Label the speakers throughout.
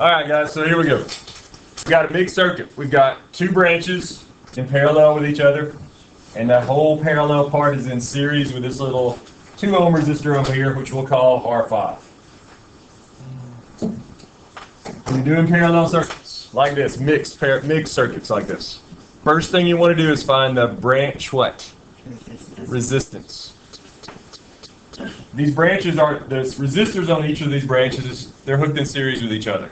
Speaker 1: All right, guys, so here we go. We've got a mixed circuit. We've got two branches in parallel with each other, and that whole parallel part is in series with this little 2 ohm resistor over here, which we'll call R5. When you're doing parallel circuits like this, mixed circuits like this, first thing you want to do is find the branch what? Resistance. These branches are, the resistors on each of these branches, they're hooked in series with each other.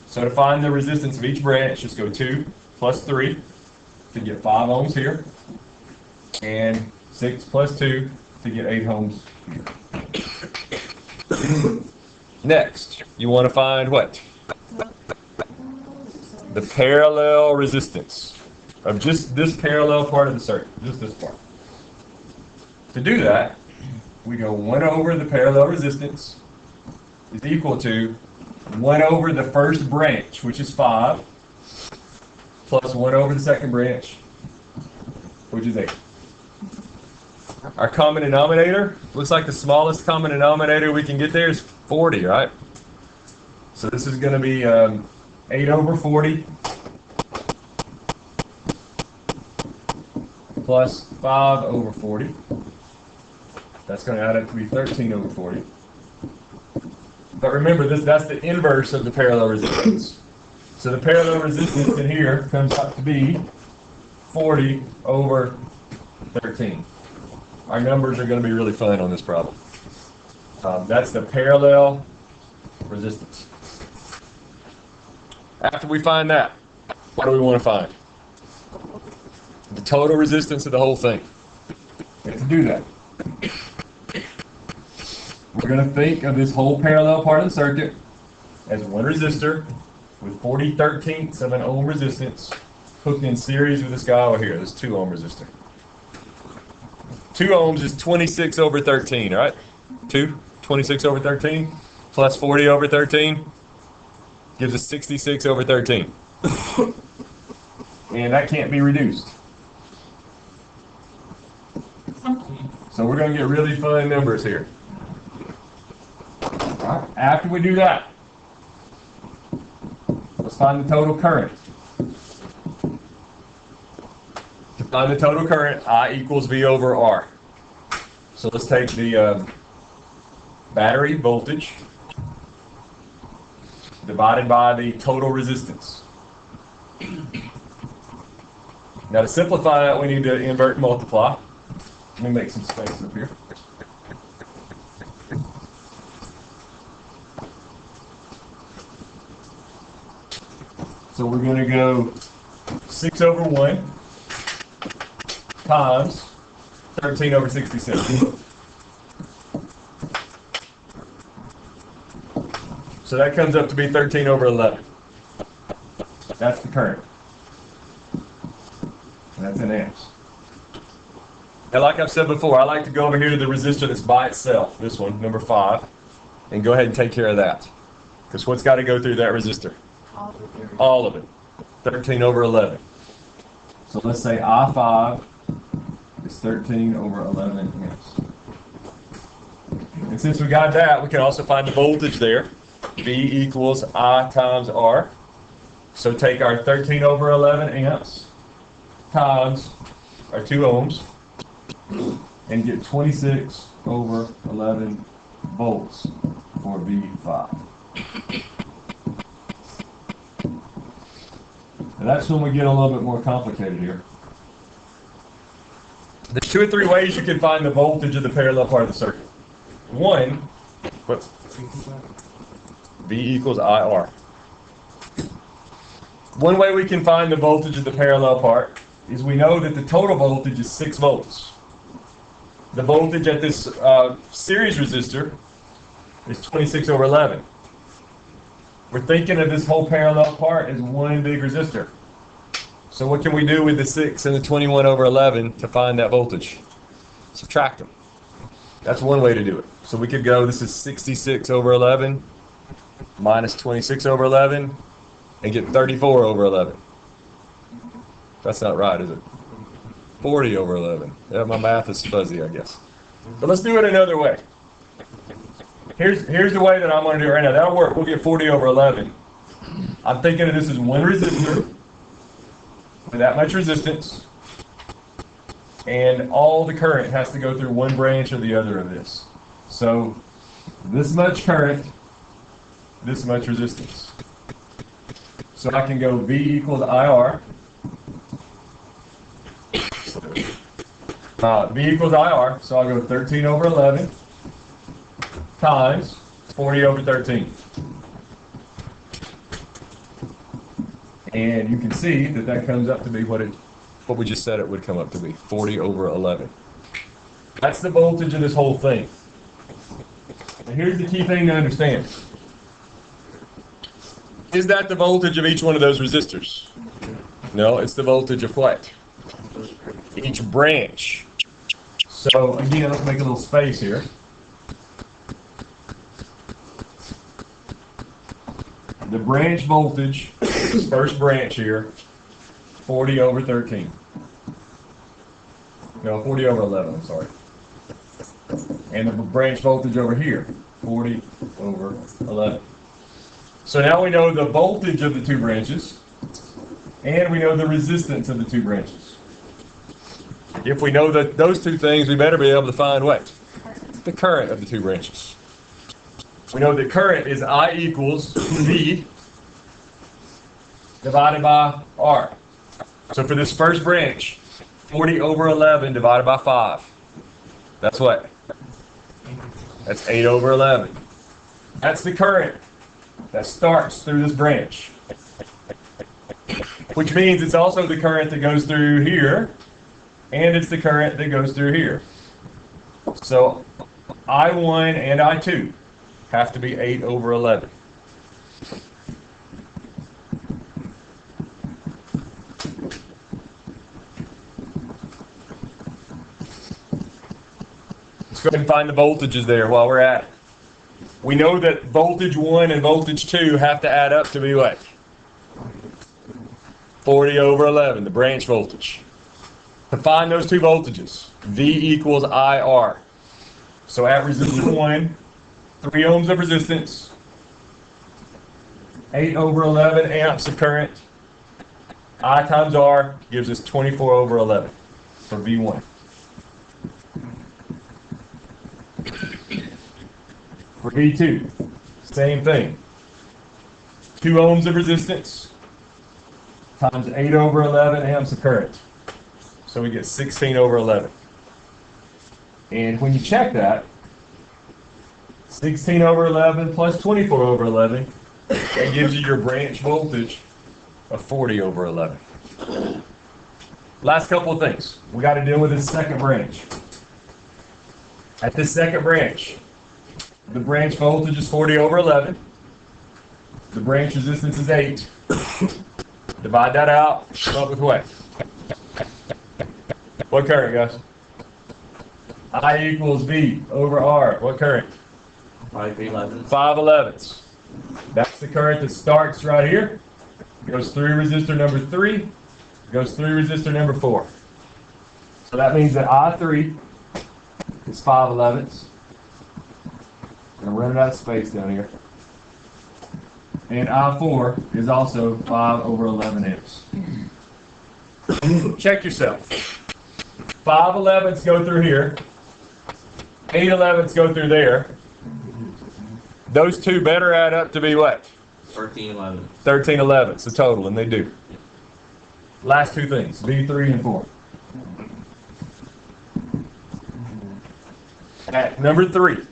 Speaker 1: So to find the resistance of each branch, just go 2 plus 3 to get 5 ohms here, and 6 plus 2 to get 8 ohms here. Next, you want to find what? The parallel resistance of just this parallel part of the circuit, just this part. To do that, we go 1 over the parallel resistance is equal to 1 over the first branch, which is 5, plus 1 over the second branch, which is 8. Our common denominator, looks like the smallest common denominator we can get there is 40, right? So this is going to be 8 over 40 plus 5 over 40. That's going to add up to be 13 over 40. But remember, that's the inverse of the parallel resistance. So the parallel resistance in here comes out to be 40 over 13. Our numbers are going to be really fun on this problem. That's the parallel resistance. After we find that, what do we want to find? The total resistance of the whole thing. And to do that, we're going to think of this whole parallel part of the circuit as one resistor with 40/13ths of an ohm resistance hooked in series with this guy over here, this 2 ohm resistor. 2 ohms is 26 over 13, right? 26 over 13 plus 40 over 13 gives us 66 over 13. And that can't be reduced. So we're going to get really fun numbers here. All right. After we do that, let's find the total current. To find the total current, I equals V over R. So let's take the battery voltage divided by the total resistance. Now to simplify that, we need to invert and multiply. Let me make some space up here. So we're going to go 6 over 1 times 13 over 66. So that comes up to be 13 over 11. That's the current. And that's in amps. And like I've said before, I like to go over here to the resistor that's by itself, this one, number 5, and go ahead and take care of that. Because what's got to go through that resistor? All of it. 13 over 11. So let's say I5 is 13 over 11 amps. And since we got that, we can also find the voltage there. V equals I times R. So take our 13 over 11 amps times our 2 ohms and get 26 over 11 volts for V5. And that's when we get a little bit more complicated here. There's 2 or 3 ways you can find the voltage of the parallel part of the circuit. One, what's V equals IR. One way we can find the voltage of the parallel part is we know that the total voltage is 6 volts. The voltage at this series resistor is 26 over 11. We're thinking of this whole parallel part as one big resistor. So what can we do with the 6 and the 21 over 11 to find that voltage? Subtract them. That's one way to do it. So we could go, this is 66 over 11 minus 26 over 11 and get 34 over 11. That's not right, is it? 40 over 11. Yeah, my math is fuzzy, I guess. But let's do it another way. Here's the way that I'm going to do it right now. That'll work. We'll get 40 over 11 I'm thinking of this as one resistor with that much resistance, and all the current has to go through one branch or the other of this. So this much current, this much resistance. So I can go V equals IR. V equals IR, so I'll go 13 over 11 times 40 over 13. And you can see that that comes up to be what we just said it would come up to be, 40 over 11. That's the voltage of this whole thing. And here's the key thing to understand. Is that the voltage of each one of those resistors? No, it's the voltage of what? Each branch. So again, let's make a little space here. The branch voltage, this first branch here, 40 over 13. No, 40 over 11, I'm sorry. And the branch voltage over here, 40 over 11. So now we know the voltage of the two branches, and we know the resistance of the two branches. If we know that those two things, we better be able to find what? The current of the two branches. We know that current is I equals V divided by R. So for this first branch, 40 over 11 divided by 5. That's what? That's 8 over 11. That's the current that starts through this branch. Which means it's also the current that goes through here, and it's the current that goes through here. So I1 and I2 have to be 8 over 11. Let's go ahead and find the voltages there while we're at it. We know that voltage 1 and voltage 2 have to add up to be what? 40 over 11, the branch voltage. To find those two voltages, V equals IR. So at resistance 1, 3 ohms of resistance, 8 over 11 amps of current. I times R gives us 24 over 11 for V1. For V2, same thing. 2 ohms of resistance times 8 over 11 amps of current. So we get 16 over 11. And when you check that, 16 over 11 plus 24 over 11, that gives you your branch voltage of 40 over 11. Last couple of things. We got to deal with this second branch. At this second branch, the branch voltage is 40 over 11. The branch resistance is 8. Divide that out, come up with what? What current, guys? I equals V over R. What current? 5/11. That's the current that starts right here. Goes through resistor number 3. Goes through resistor number 4. So that means that I3 is 5/11. I'm running out of space down here. And I4 is also 5 over 11 amps. Check yourself. 5/11s go through here. 8/11s go through there. Those two better add up to be what?
Speaker 2: 13/11.
Speaker 1: 13/11s, the total, and they do. Last two things, V3 and 4. At number 3,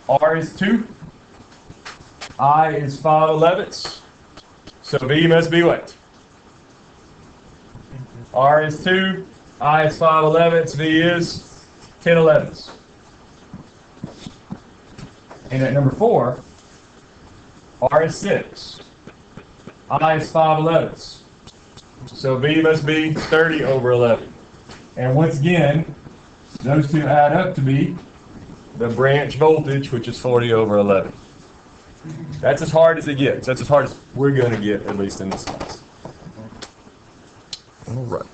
Speaker 1: R is 2, I is 5/11. So V must be what? R is 2, I is 5/11, V is 10/11. And at number 4, R is 6, I is 5/11. So V must be 30 over 11. And once again, those two add up to be the branch voltage, which is 40 over 11. That's as hard as it gets. That's as hard as we're going to get, at least in this class. All right.